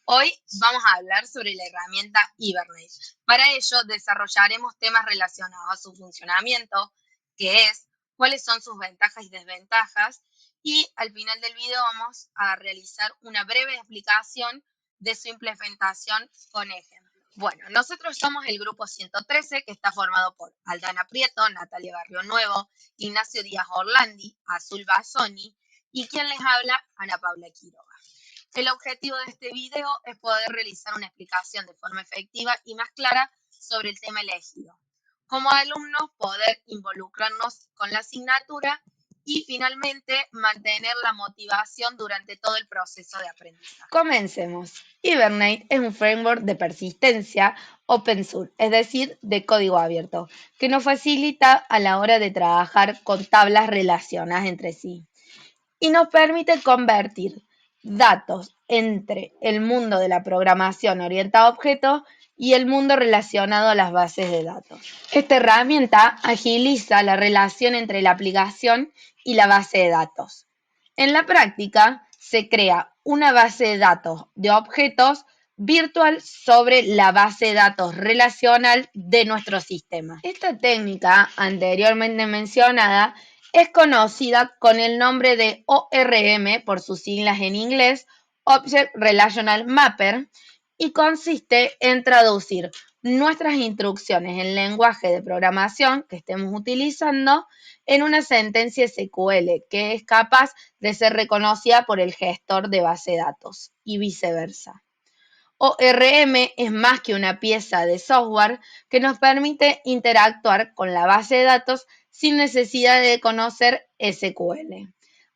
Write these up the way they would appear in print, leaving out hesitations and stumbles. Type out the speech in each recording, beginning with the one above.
Hoy vamos a hablar sobre la herramienta Hibernate. Para ello desarrollaremos temas relacionados a su funcionamiento, qué es, cuáles son sus ventajas y desventajas, y al final del video vamos a realizar una breve explicación de su implementación con ejemplos. Bueno, nosotros somos el grupo 113, que está formado por Aldana Prieto, Natalia Barrio Nuevo, Ignacio Díaz Orlandi, Azul Bassoni y quien les habla, Ana Paula Quiroga. El objetivo de este video es poder realizar una explicación de forma efectiva y más clara sobre el tema elegido. Como alumnos, poder involucrarnos con la asignatura y finalmente mantener la motivación durante todo el proceso de aprendizaje. Comencemos. Hibernate es un framework de persistencia open source, es decir, de código abierto, que nos facilita a la hora de trabajar con tablas relacionadas entre sí y nos permite convertir datos entre el mundo de la programación orientada a objetos y el mundo relacionado a las bases de datos. Esta herramienta agiliza la relación entre la aplicación y la base de datos. En la práctica, se crea una base de datos de objetos virtual sobre la base de datos relacional de nuestro sistema. Esta técnica anteriormente mencionada es conocida con el nombre de ORM por sus siglas en inglés, Object Relational Mapper, y consiste en traducir nuestras instrucciones en lenguaje de programación que estemos utilizando en una sentencia SQL que es capaz de ser reconocida por el gestor de base de datos y viceversa. ORM es más que una pieza de software que nos permite interactuar con la base de datos sin necesidad de conocer SQL.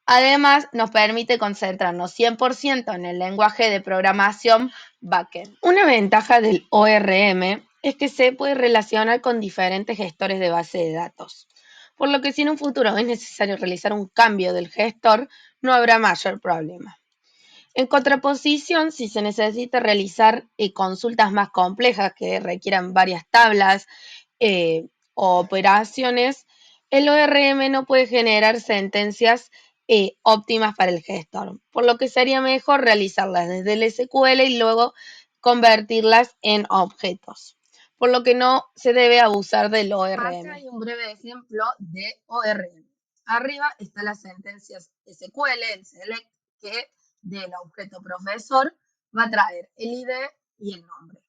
Además, nos permite concentrarnos 100% en el lenguaje de programación backend. Una ventaja del ORM es que se puede relacionar con diferentes gestores de base de datos, por lo que si en un futuro es necesario realizar un cambio del gestor, no habrá mayor problema. En contraposición, si se necesita realizar consultas más complejas que requieran varias tablas o operaciones, el ORM no puede generar sentencias óptimas para el gestor, por lo que sería mejor realizarlas desde el SQL y luego convertirlas en objetos, por lo que no se debe abusar del ORM. Acá hay un breve ejemplo de ORM. Arriba está la sentencia SQL, el select, que del objeto profesor va a traer el ID y el nombre.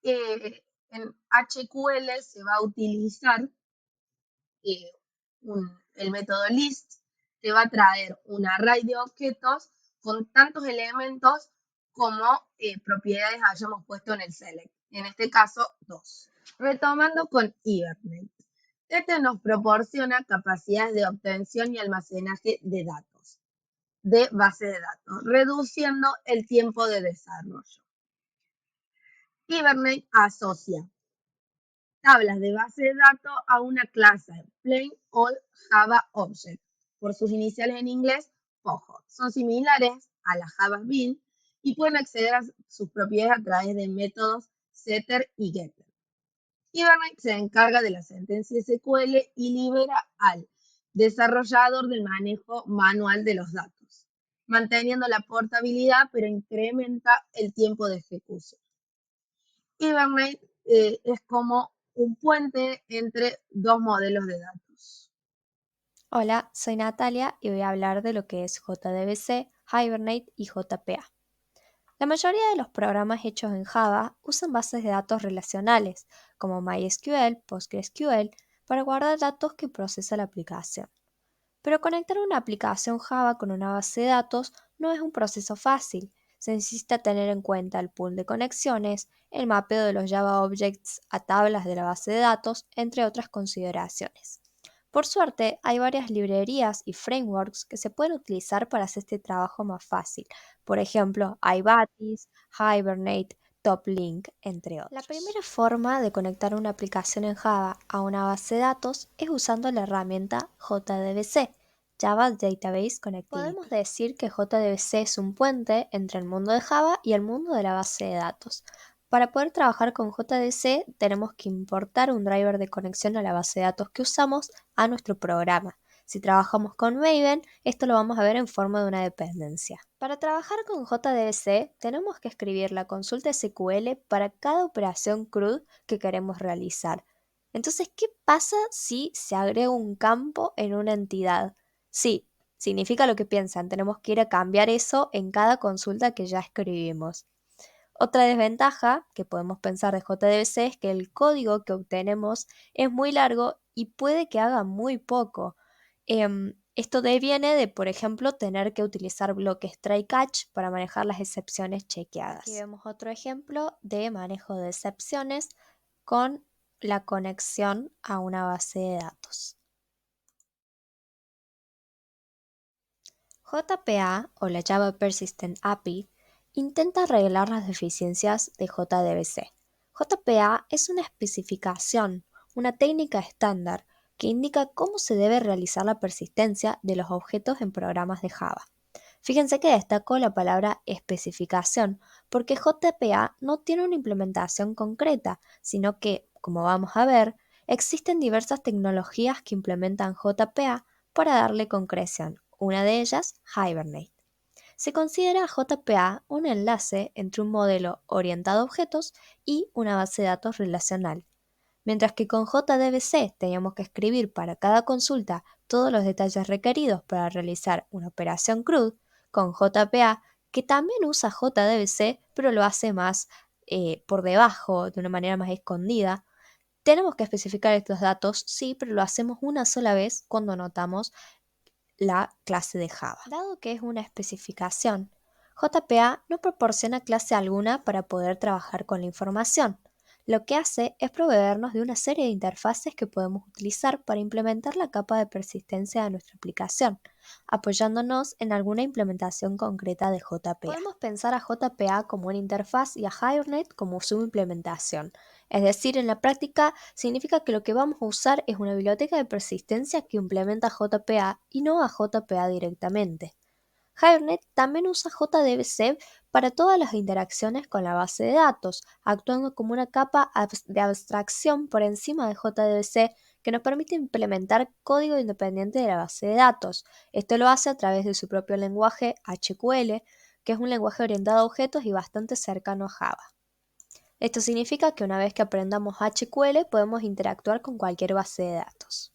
En HQL se va a utilizar eh, el método list, que va a traer un array de objetos con tantos elementos como propiedades hayamos puesto en el select. En este caso, 2. Retomando con Hibernate. Este nos proporciona capacidades de obtención y almacenaje de datos, de base de datos, reduciendo el tiempo de desarrollo. Hibernate asocia tablas de base de datos a una clase Plain Old Java Object, por sus iniciales en inglés, POJO. Son similares a la Java Bean y pueden acceder a sus propiedades a través de métodos setter y getter. Hibernate se encarga de la sentencia SQL y libera al desarrollador del manejo manual de los datos, manteniendo la portabilidad pero incrementa el tiempo de ejecución. Hibernate es como un puente entre dos modelos de datos. Hola, soy Natalia y voy a hablar de lo que es JDBC, Hibernate y JPA. La mayoría de los programas hechos en Java usan bases de datos relacionales, como MySQL, PostgreSQL, para guardar datos que procesa la aplicación. Pero conectar una aplicación Java con una base de datos no es un proceso fácil. Se necesita tener en cuenta el pool de conexiones, el mapeo de los Java Objects a tablas de la base de datos, entre otras consideraciones. Por suerte, hay varias librerías y frameworks que se pueden utilizar para hacer este trabajo más fácil. Por ejemplo, iBatis, Hibernate, TopLink, entre otros. La primera forma de conectar una aplicación en Java a una base de datos es usando la herramienta JDBC, Java Database Connectivity. Podemos decir que JDBC es un puente entre el mundo de Java y el mundo de la base de datos. Para poder trabajar con JDBC tenemos que importar un driver de conexión a la base de datos que usamos a nuestro programa. Si trabajamos con Maven, esto lo vamos a ver en forma de una dependencia. Para trabajar con JDBC, tenemos que escribir la consulta SQL para cada operación CRUD que queremos realizar. Entonces, ¿qué pasa si se agrega un campo en una entidad? Sí, significa lo que piensan, tenemos que ir a cambiar eso en cada consulta que ya escribimos. Otra desventaja que podemos pensar de JDBC es que el código que obtenemos es muy largo y puede que haga muy poco. Esto deviene de, por ejemplo, tener que utilizar bloques try-catch para manejar las excepciones chequeadas. Aquí vemos otro ejemplo de manejo de excepciones con la conexión a una base de datos. JPA o la Java Persistent API intenta arreglar las deficiencias de JDBC. JPA es una especificación, una técnica estándar que indica cómo se debe realizar la persistencia de los objetos en programas de Java. Fíjense que destaco la palabra especificación porque JPA no tiene una implementación concreta, sino que, como vamos a ver, existen diversas tecnologías que implementan JPA para darle concreción. Una de ellas, Hibernate. Se considera JPA un enlace entre un modelo orientado a objetos y una base de datos relacional. Mientras que con JDBC teníamos que escribir para cada consulta todos los detalles requeridos para realizar una operación CRUD, con JPA, que también usa JDBC, pero lo hace más por debajo, de una manera más escondida, tenemos que especificar estos datos, sí, pero lo hacemos una sola vez cuando anotamos la clase de Java. Dado que es una especificación, JPA no proporciona clase alguna para poder trabajar con la información. Lo que hace es proveernos de una serie de interfaces que podemos utilizar para implementar la capa de persistencia de nuestra aplicación, apoyándonos en alguna implementación concreta de JPA. Podemos pensar a JPA como una interfaz y a Hibernate como su implementación. Es decir, en la práctica significa que lo que vamos a usar es una biblioteca de persistencia que implementa JPA y no a JPA directamente. Hibernate también usa JDBC para todas las interacciones con la base de datos, actuando como una capa de abstracción por encima de JDBC que nos permite implementar código independiente de la base de datos. Esto lo hace a través de su propio lenguaje HQL, que es un lenguaje orientado a objetos y bastante cercano a Java. Esto significa que una vez que aprendamos HQL podemos interactuar con cualquier base de datos.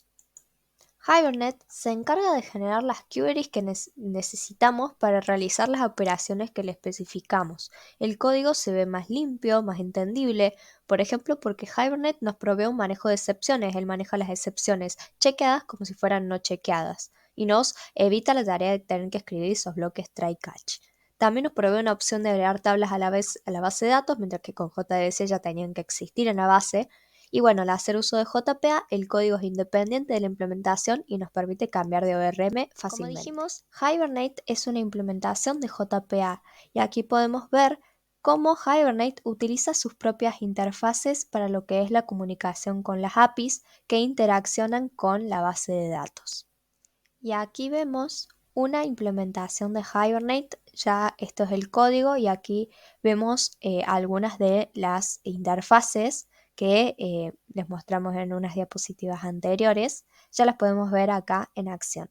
Hibernate se encarga de generar las queries que necesitamos para realizar las operaciones que le especificamos. El código se ve más limpio, más entendible, por ejemplo porque Hibernate nos provee un manejo de excepciones, él maneja las excepciones chequeadas como si fueran no chequeadas y nos evita la tarea de tener que escribir esos bloques try-catch. También nos provee una opción de agregar tablas a la base de datos, mientras que con JDBC ya tenían que existir en la base. Y bueno, al hacer uso de JPA, el código es independiente de la implementación y nos permite cambiar de ORM fácilmente. Como dijimos, Hibernate es una implementación de JPA y aquí podemos ver cómo Hibernate utiliza sus propias interfaces para lo que es la comunicación con las APIs que interaccionan con la base de datos. Y aquí vemos una implementación de Hibernate, ya esto es el código y aquí vemos algunas de las interfaces que les mostramos en unas diapositivas anteriores, ya las podemos ver acá en acción.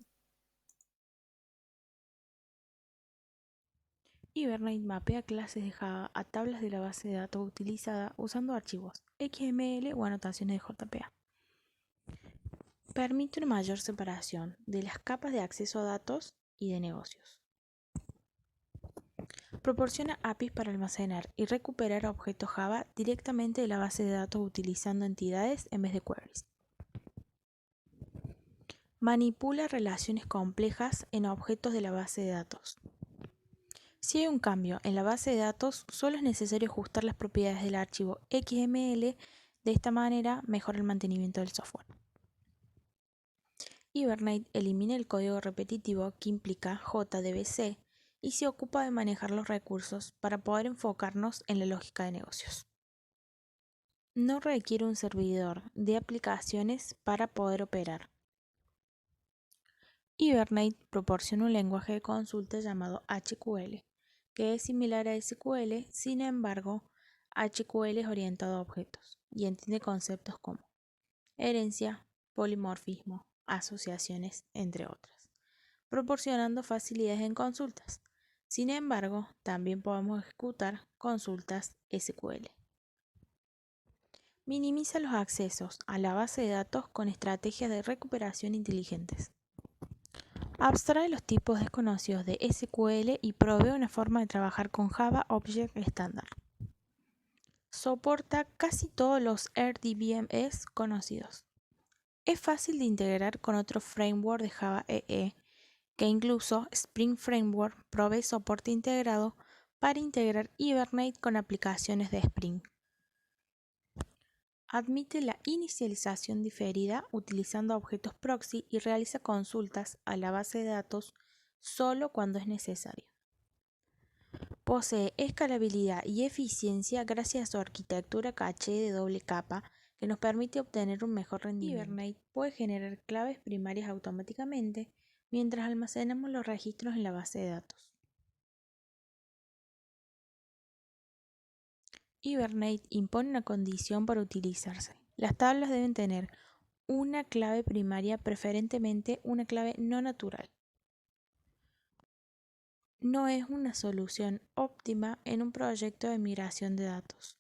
Hibernate mapea clases de Java a tablas de la base de datos utilizada usando archivos XML o anotaciones de JPA. Permite una mayor separación de las capas de acceso a datos y de negocios. Proporciona APIs para almacenar y recuperar objetos Java directamente de la base de datos utilizando entidades en vez de queries. Manipula relaciones complejas en objetos de la base de datos. Si hay un cambio en la base de datos, solo es necesario ajustar las propiedades del archivo XML, de esta manera mejora el mantenimiento del software. Hibernate elimina el código repetitivo que implica JDBC y se ocupa de manejar los recursos para poder enfocarnos en la lógica de negocios. No requiere un servidor de aplicaciones para poder operar. Hibernate proporciona un lenguaje de consulta llamado HQL, que es similar a SQL, sin embargo, HQL es orientado a objetos y entiende conceptos como herencia, polimorfismo, asociaciones, entre otras, proporcionando facilidades en consultas. Sin embargo, también podemos ejecutar consultas SQL. Minimiza los accesos a la base de datos con estrategias de recuperación inteligentes. Abstrae los tipos desconocidos de SQL y provee una forma de trabajar con Java Object estándar. Soporta casi todos los RDBMS conocidos. Es fácil de integrar con otro framework de Java EE, que incluso Spring Framework provee soporte integrado para integrar Hibernate con aplicaciones de Spring. Admite la inicialización diferida utilizando objetos proxy y realiza consultas a la base de datos solo cuando es necesario. Posee escalabilidad y eficiencia gracias a su arquitectura caché de doble capa que nos permite obtener un mejor rendimiento. Hibernate puede generar claves primarias automáticamente mientras almacenamos los registros en la base de datos. Hibernate impone una condición para utilizarse. Las tablas deben tener una clave primaria, preferentemente una clave no natural. No es una solución óptima en un proyecto de migración de datos.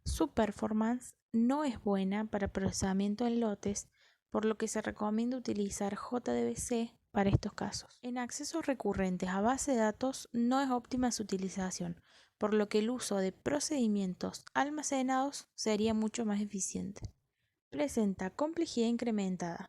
Su performance no es buena para procesamiento en lotes, por lo que se recomienda utilizar JDBC para estos casos. En accesos recurrentes a base de datos no es óptima su utilización, por lo que el uso de procedimientos almacenados sería mucho más eficiente. Presenta complejidad incrementada,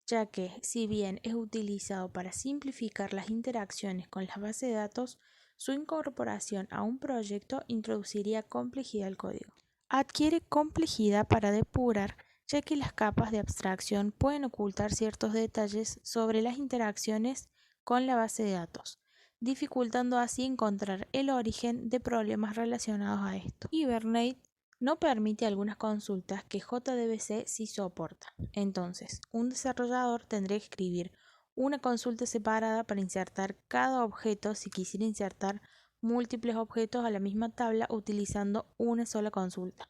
ya que si bien es utilizado para simplificar las interacciones con las bases de datos, su incorporación a un proyecto introduciría complejidad al código. Adquiere complejidad para depurar, ya que las capas de abstracción pueden ocultar ciertos detalles sobre las interacciones con la base de datos, dificultando así encontrar el origen de problemas relacionados a esto. Hibernate no permite algunas consultas que JDBC sí soporta. Entonces, un desarrollador tendría que escribir una consulta separada para insertar cada objeto si quisiera insertar múltiples objetos a la misma tabla utilizando una sola consulta.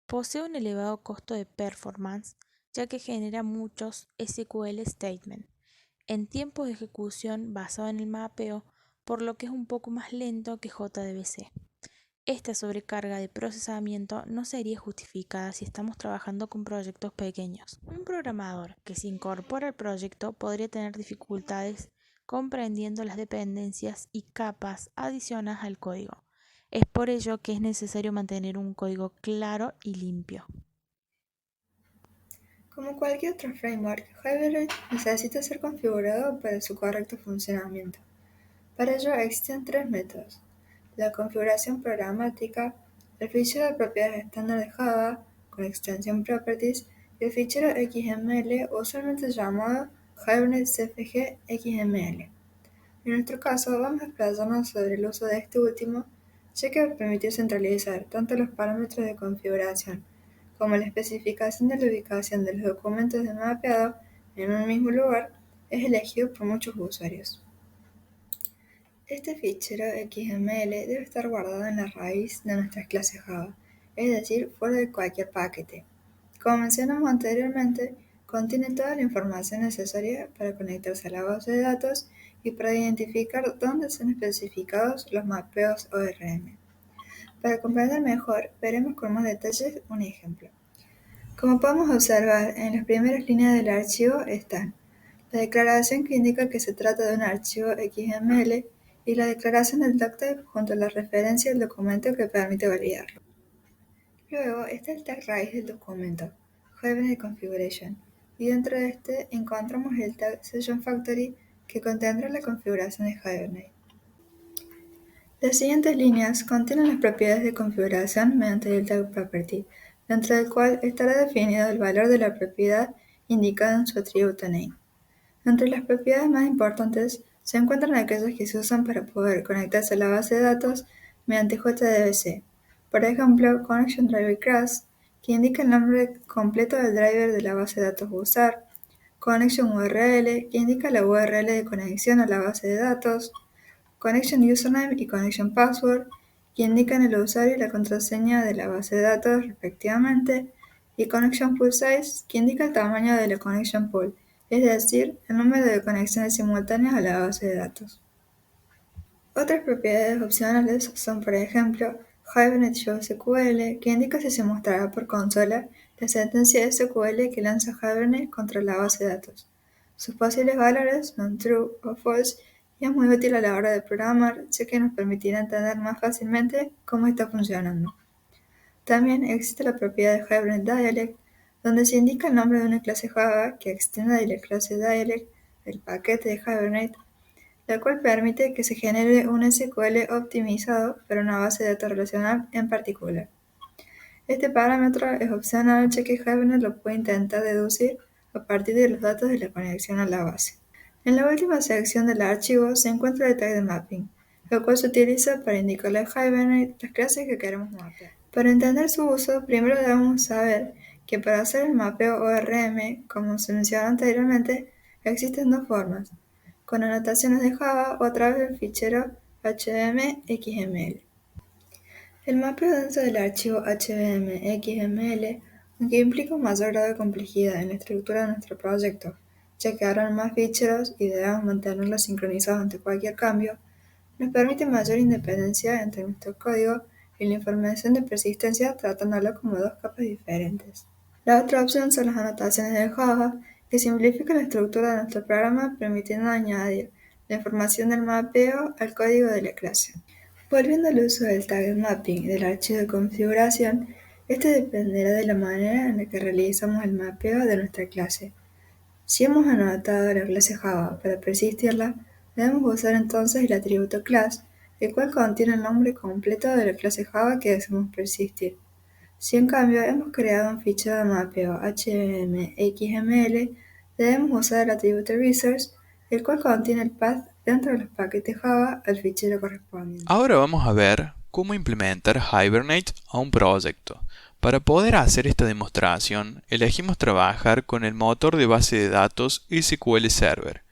Posee un elevado costo de performance, ya que genera muchos SQL statements en tiempos de ejecución basado en el mapeo, por lo que es un poco más lento que JDBC. Esta sobrecarga de procesamiento no sería justificada si estamos trabajando con proyectos pequeños. Un programador que se incorpora al proyecto podría tener dificultades comprendiendo las dependencias y capas adicionadas al código. Es por ello que es necesario mantener un código claro y limpio. Como cualquier otro framework, Hibernate necesita ser configurado para su correcto funcionamiento. Para ello existen tres métodos: la configuración programática, el fichero de propiedades estándar de Java con extensión properties y el fichero XML, usualmente llamado Hibernate CFG XML. En nuestro caso, vamos a explayarnos sobre el uso de este último, ya que va a permitir centralizar tanto los parámetros de configuración como la especificación de la ubicación de los documentos de mapeado en un mismo lugar es elegido por muchos usuarios. Este fichero XML debe estar guardado en la raíz de nuestras clases Java, es decir, fuera de cualquier paquete. Como mencionamos anteriormente, contiene toda la información necesaria para conectarse a la base de datos y para identificar dónde son especificados los mapeos ORM. Para comprender mejor, veremos con más detalles un ejemplo. Como podemos observar, en las primeras líneas del archivo están la declaración que indica que se trata de un archivo XML y la declaración del doctype junto a la referencia del documento que permite validarlo. Luego está el tag raíz del documento, Hibernate Configuration, y dentro de este encontramos el tag Session Factory que contendrá la configuración de Hibernate. Las siguientes líneas contienen las propiedades de configuración mediante el tag Property, dentro del cual estará definido el valor de la propiedad indicada en su atributo name. Entre las propiedades más importantes se encuentran aquellas que se usan para poder conectarse a la base de datos mediante JDBC. Por ejemplo, Connection Driver Class, que indica el nombre completo del driver de la base de datos a usar; Connection URL, que indica la URL de conexión a la base de datos; Connection Username y Connection Password, que indican el usuario y la contraseña de la base de datos respectivamente; y connection pool size, que indica el tamaño de la connection pool, es decir, el número de conexiones simultáneas a la base de datos. Otras propiedades opcionales son, por ejemplo, Hibernate Show SQL, que indica si se mostrará por consola la sentencia SQL que lanza Hibernate contra la base de datos. Sus posibles valores son true o false y es muy útil a la hora de programar, ya que nos permitirá entender más fácilmente cómo está funcionando. También existe la propiedad de Hibernate Dialect, donde se indica el nombre de una clase Java que extiende de la clase Dialect del paquete de Hibernate, la cual permite que se genere un SQL optimizado para una base de datos relacional en particular. Este parámetro es opcional ya que Hibernate lo puede intentar deducir a partir de los datos de la conexión a la base. En la última sección del archivo se encuentra el tag de mapping, el cual se utiliza para indicarle a Hibernate las clases que queremos mapear. Para entender su uso, primero debemos saber que para hacer el mapeo ORM, como se mencionó anteriormente, existen dos formas: con anotaciones de Java o a través del fichero HBM-XML. El mapeo denso del archivo HBM-XML, aunque implica un mayor grado de complejidad en la estructura de nuestro proyecto, ya que habrán más ficheros y debemos mantenerlos sincronizados ante cualquier cambio, nos permite mayor independencia entre nuestro código y la información de persistencia, tratándolo como dos capas diferentes. La otra opción son las anotaciones de Java, que simplifican la estructura de nuestro programa, permitiendo añadir la información del mapeo al código de la clase. Volviendo al uso del tag mapping del archivo de configuración, este dependerá de la manera en la que realizamos el mapeo de nuestra clase. Si hemos anotado la clase Java para persistirla, debemos usar entonces el atributo class, el cual contiene el nombre completo de la clase Java que deseamos persistir. Si en cambio hemos creado un fichero de mapeo HBM-XML, debemos usar el atributo resource, el cual contiene el path dentro de los paquetes Java al fichero correspondiente. Ahora vamos a ver cómo implementar Hibernate a un proyecto. Para poder hacer esta demostración, elegimos trabajar con el motor de base de datos SQL Server.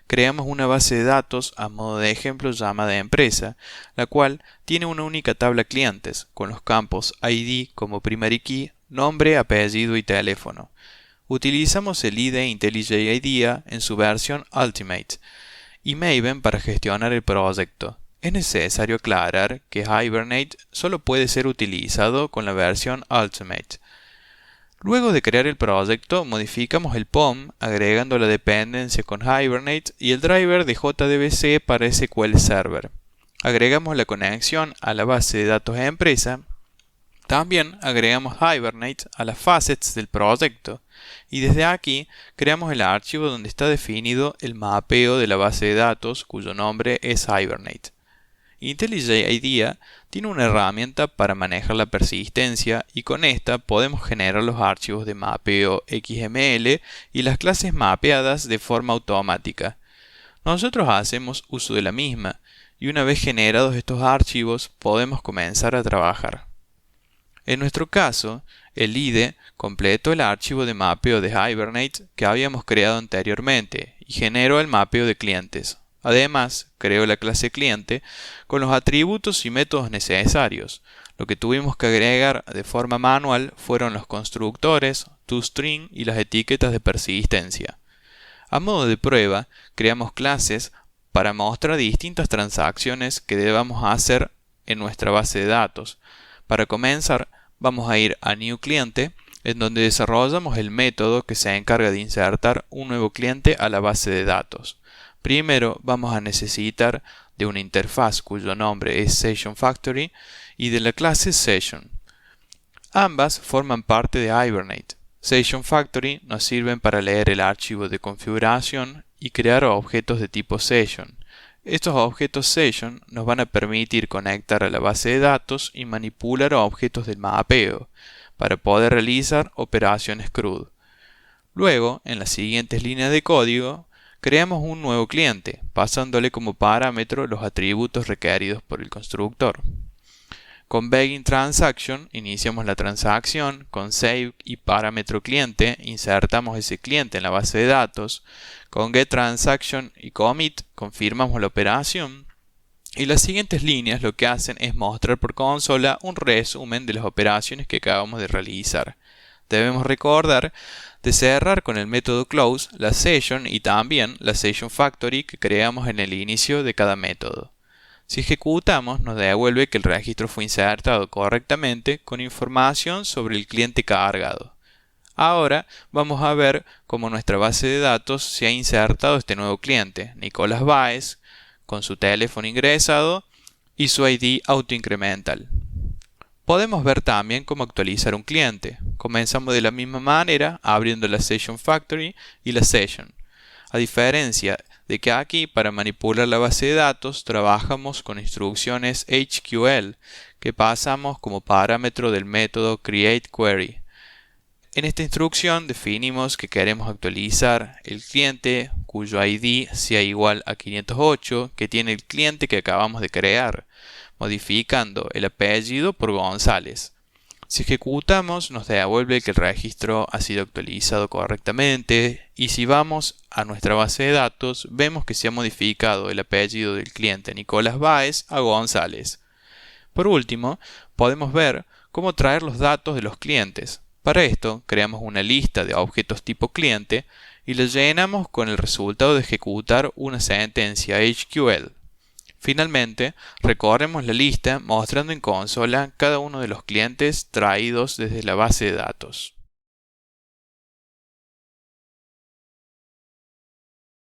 Creamos una base de datos a modo de ejemplo llamada empresa, la cual tiene una única tabla clientes, con los campos ID como primary key, nombre, apellido y teléfono. Utilizamos el IDE IntelliJ IDEA en su versión Ultimate y Maven para gestionar el proyecto. Es necesario aclarar que Hibernate solo puede ser utilizado con la versión Ultimate. Luego de crear el proyecto, modificamos el POM agregando la dependencia con Hibernate y el driver de JDBC para SQL Server. Agregamos la conexión a la base de datos empresa. También agregamos Hibernate a las facets del proyecto y desde aquí creamos el archivo donde está definido el mapeo de la base de datos cuyo nombre es Hibernate. IntelliJ IDEA tiene una herramienta para manejar la persistencia y con esta podemos generar los archivos de mapeo XML y las clases mapeadas de forma automática. Nosotros hacemos uso de la misma y una vez generados estos archivos podemos comenzar a trabajar. En nuestro caso, el IDE completó el archivo de mapeo de Hibernate que habíamos creado anteriormente y generó el mapeo de clientes. Además, creó la clase cliente con los atributos y métodos necesarios. Lo que tuvimos que agregar de forma manual fueron los constructores, toString y las etiquetas de persistencia. A modo de prueba, creamos clases para mostrar distintas transacciones que debamos hacer en nuestra base de datos. Para comenzar, vamos a ir a New Cliente, en donde desarrollamos el método que se encarga de insertar un nuevo cliente a la base de datos. Primero vamos a necesitar de una interfaz cuyo nombre es Session Factory y de la clase Session. Ambas forman parte de Hibernate. Session Factory nos sirven para leer el archivo de configuración y crear objetos de tipo Session. Estos objetos Session nos van a permitir conectar a la base de datos y manipular objetos del mapeo para poder realizar operaciones CRUD. Luego, en las siguientes líneas de código, creamos un nuevo cliente, pasándole como parámetro los atributos requeridos por el constructor. Con Begin Transaction iniciamos la transacción, con Save y parámetro cliente insertamos ese cliente en la base de datos, con Get Transaction y Commit confirmamos la operación y las siguientes líneas lo que hacen es mostrar por consola un resumen de las operaciones que acabamos de realizar. debemos recordar de cerrar con el método close la session y también la session factory que creamos en el inicio de cada método. Si ejecutamos, nos devuelve que el registro fue insertado correctamente con información sobre el cliente cargado. Ahora vamos a ver cómo nuestra base de datos se ha insertado este nuevo cliente, Nicolás Báez, con su teléfono ingresado y su ID autoincremental. Podemos ver también cómo actualizar un cliente. Comenzamos de la misma manera, abriendo la Session Factory y la Session. A diferencia de que aquí, para manipular la base de datos, trabajamos con instrucciones HQL, que pasamos como parámetro del método createQuery. En esta instrucción definimos que queremos actualizar el cliente cuyo ID sea igual a 508 que tiene el cliente que acabamos de crear, modificando el apellido por González. Si ejecutamos, nos devuelve que el registro ha sido actualizado correctamente y si vamos a nuestra base de datos, vemos que se ha modificado el apellido del cliente Nicolás Báez a González. Por último, podemos ver cómo traer los datos de los clientes. Para esto, creamos una lista de objetos tipo cliente y la llenamos con el resultado de ejecutar una sentencia HQL. Finalmente, recorremos la lista mostrando en consola cada uno de los clientes traídos desde la base de datos.